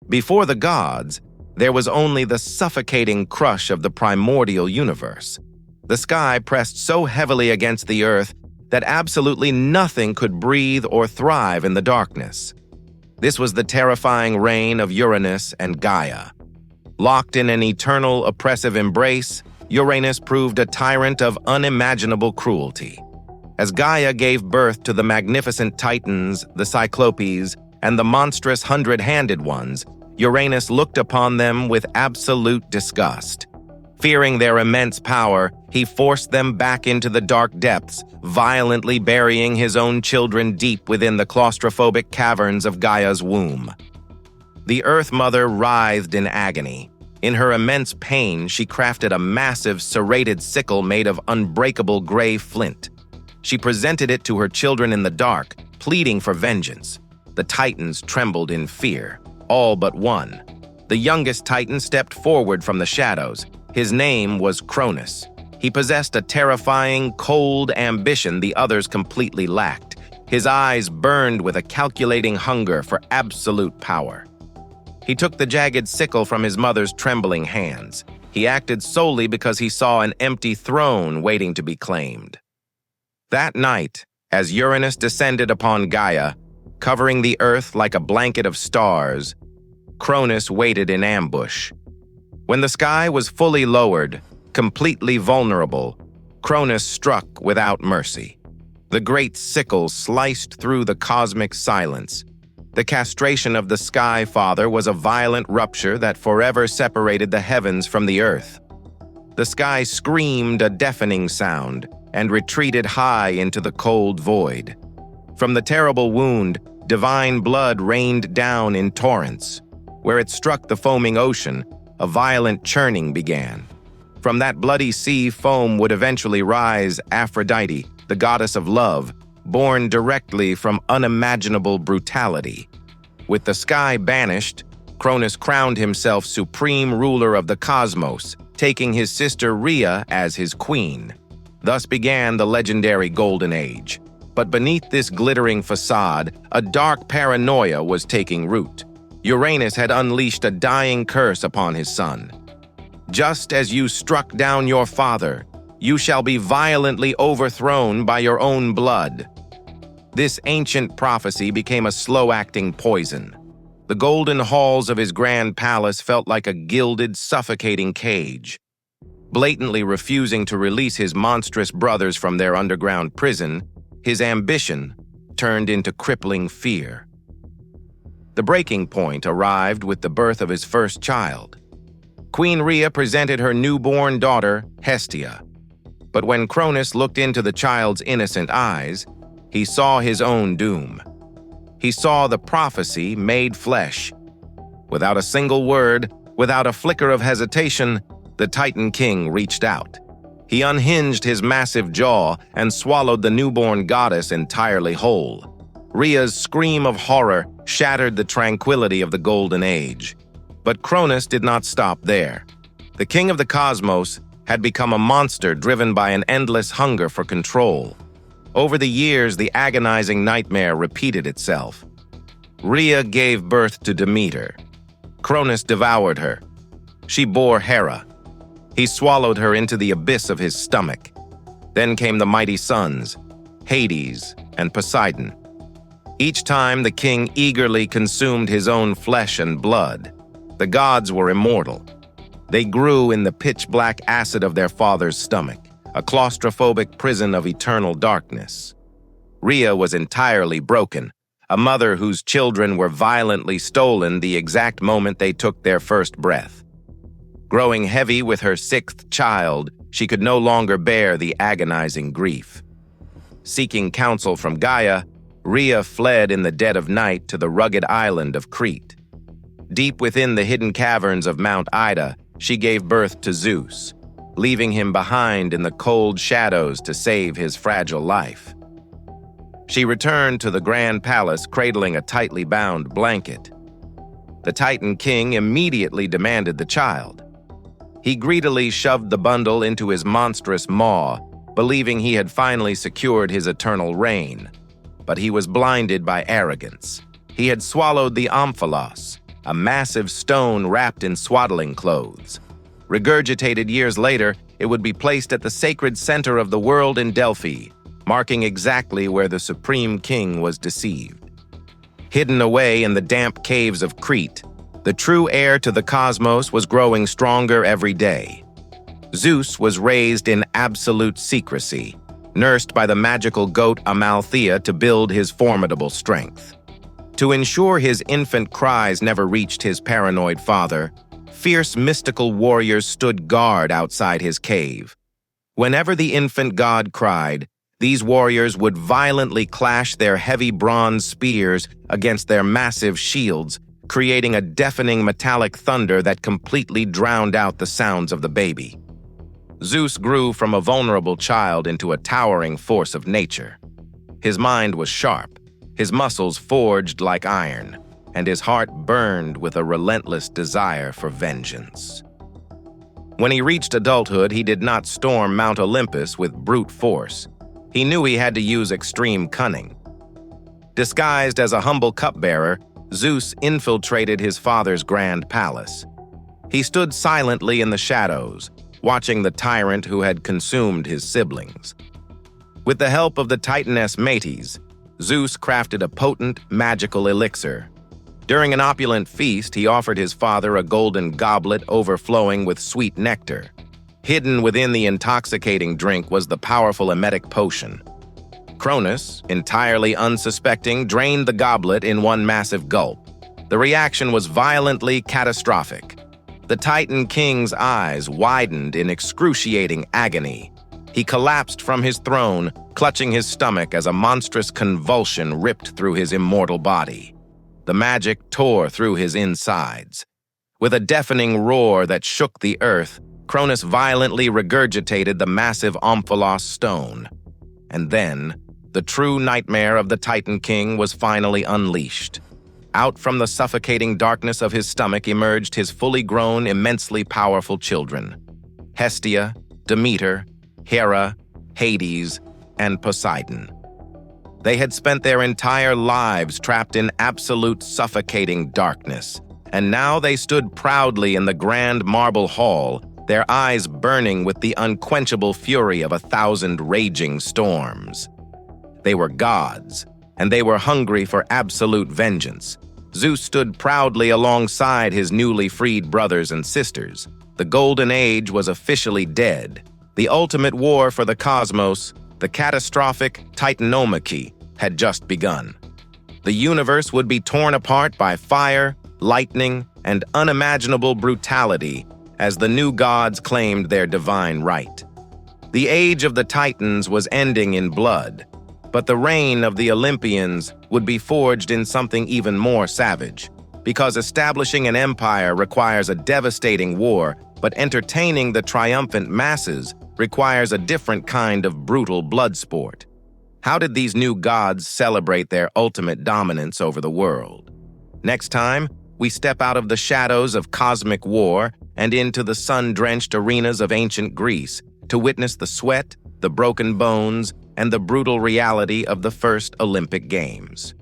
Before the gods, there was only the suffocating crush of the primordial universe. The sky pressed so heavily against the earth that absolutely nothing could breathe or thrive in the darkness. This was the terrifying reign of Uranus and Gaia. Locked in an eternal oppressive embrace, Uranus proved a tyrant of unimaginable cruelty. As Gaia gave birth to the magnificent Titans, the Cyclopes, and the monstrous hundred-handed ones, Uranus looked upon them with absolute disgust. Fearing their immense power, he forced them back into the dark depths, violently burying his own children deep within the claustrophobic caverns of Gaia's womb. The Earth Mother writhed in agony. In her immense pain, she crafted a massive, serrated sickle made of unbreakable gray flint. She presented it to her children in the dark, pleading for vengeance. The Titans trembled in fear, all but one. The youngest Titan stepped forward from the shadows. His name was Cronus. He possessed a terrifying, cold ambition the others completely lacked. His eyes burned with a calculating hunger for absolute power. He took the jagged sickle from his mother's trembling hands. He acted solely because he saw an empty throne waiting to be claimed. That night, as Uranus descended upon Gaia, covering the earth like a blanket of stars, Cronus waited in ambush. When the sky was fully lowered, completely vulnerable, Cronus struck without mercy. The great sickle sliced through the cosmic silence. The castration of the Sky Father was a violent rupture that forever separated the heavens from the earth. The sky screamed a deafening sound and retreated high into the cold void. From the terrible wound, divine blood rained down in torrents. Where it struck the foaming ocean, a violent churning began. From that bloody sea foam would eventually rise Aphrodite, the goddess of love, born directly from unimaginable brutality. With the sky banished, Cronus crowned himself supreme ruler of the cosmos, taking his sister Rhea as his queen. Thus began the legendary Golden Age. But beneath this glittering facade, a dark paranoia was taking root. Uranus had unleashed a dying curse upon his son. Just as you struck down your father, you shall be violently overthrown by your own blood. This ancient prophecy became a slow-acting poison. The golden halls of his grand palace felt like a gilded, suffocating cage. Blatantly refusing to release his monstrous brothers from their underground prison, his ambition turned into crippling fear. The breaking point arrived with the birth of his first child. Queen Rhea presented her newborn daughter, Hestia. But when Cronus looked into the child's innocent eyes, he saw his own doom. He saw the prophecy made flesh. Without a single word, without a flicker of hesitation, the Titan King reached out. He unhinged his massive jaw and swallowed the newborn goddess entirely whole. Rhea's scream of horror shattered the tranquility of the Golden Age. But Cronus did not stop there. The king of the cosmos had become a monster driven by an endless hunger for control. Over the years, the agonizing nightmare repeated itself. Rhea gave birth to Demeter. Cronus devoured her. She bore Hera. He swallowed her into the abyss of his stomach. Then came the mighty sons, Hades and Poseidon. Each time the king eagerly consumed his own flesh and blood. The gods were immortal. They grew in the pitch-black acid of their father's stomach, a claustrophobic prison of eternal darkness. Rhea was entirely broken, a mother whose children were violently stolen the exact moment they took their first breath. Growing heavy with her sixth child, she could no longer bear the agonizing grief. Seeking counsel from Gaia, Rhea fled in the dead of night to the rugged island of Crete. Deep within the hidden caverns of Mount Ida, she gave birth to Zeus, leaving him behind in the cold shadows to save his fragile life. She returned to the grand palace cradling a tightly bound blanket. The Titan King immediately demanded the child. He greedily shoved the bundle into his monstrous maw, believing he had finally secured his eternal reign. But he was blinded by arrogance. He had swallowed the Omphalos, a massive stone wrapped in swaddling clothes. Regurgitated years later, it would be placed at the sacred center of the world in Delphi, marking exactly where the supreme king was deceived. Hidden away in the damp caves of Crete, the true heir to the cosmos was growing stronger every day. Zeus was raised in absolute secrecy, nursed by the magical goat Amalthea to build his formidable strength. To ensure his infant cries never reached his paranoid father, fierce mystical warriors stood guard outside his cave. Whenever the infant god cried, these warriors would violently clash their heavy bronze spears against their massive shields, creating a deafening metallic thunder that completely drowned out the sounds of the baby. Zeus grew from a vulnerable child into a towering force of nature. His mind was sharp, his muscles forged like iron, and his heart burned with a relentless desire for vengeance. When he reached adulthood, he did not storm Mount Olympus with brute force. He knew he had to use extreme cunning. Disguised as a humble cupbearer, Zeus infiltrated his father's grand palace. He stood silently in the shadows, watching the tyrant who had consumed his siblings. With the help of the Titaness Metis, Zeus crafted a potent, magical elixir. During an opulent feast, he offered his father a golden goblet overflowing with sweet nectar. Hidden within the intoxicating drink was the powerful emetic potion. Cronus, entirely unsuspecting, drained the goblet in one massive gulp. The reaction was violently catastrophic. The Titan King's eyes widened in excruciating agony. He collapsed from his throne, clutching his stomach as a monstrous convulsion ripped through his immortal body. The magic tore through his insides. With a deafening roar that shook the earth, Cronus violently regurgitated the massive Omphalos stone. And then, the true nightmare of the Titan King was finally unleashed. Out from the suffocating darkness of his stomach emerged his fully grown, immensely powerful children: Hestia, Demeter, Hera, Hades, and Poseidon. They had spent their entire lives trapped in absolute suffocating darkness, and now they stood proudly in the grand marble hall, their eyes burning with the unquenchable fury of 1,000 raging storms. They were gods, and they were hungry for absolute vengeance. Zeus stood proudly alongside his newly freed brothers and sisters. The Golden Age was officially dead. The ultimate war for the cosmos, the catastrophic Titanomachy, had just begun. The universe would be torn apart by fire, lightning, and unimaginable brutality as the new gods claimed their divine right. The age of the Titans was ending in blood, but the reign of the Olympians would be forged in something even more savage, because establishing an empire requires a devastating war, but entertaining the triumphant masses requires a different kind of brutal blood sport. How did these new gods celebrate their ultimate dominance over the world? Next time, we step out of the shadows of cosmic war and into the sun-drenched arenas of ancient Greece to witness the sweat, the broken bones, and the brutal reality of the first Olympic Games.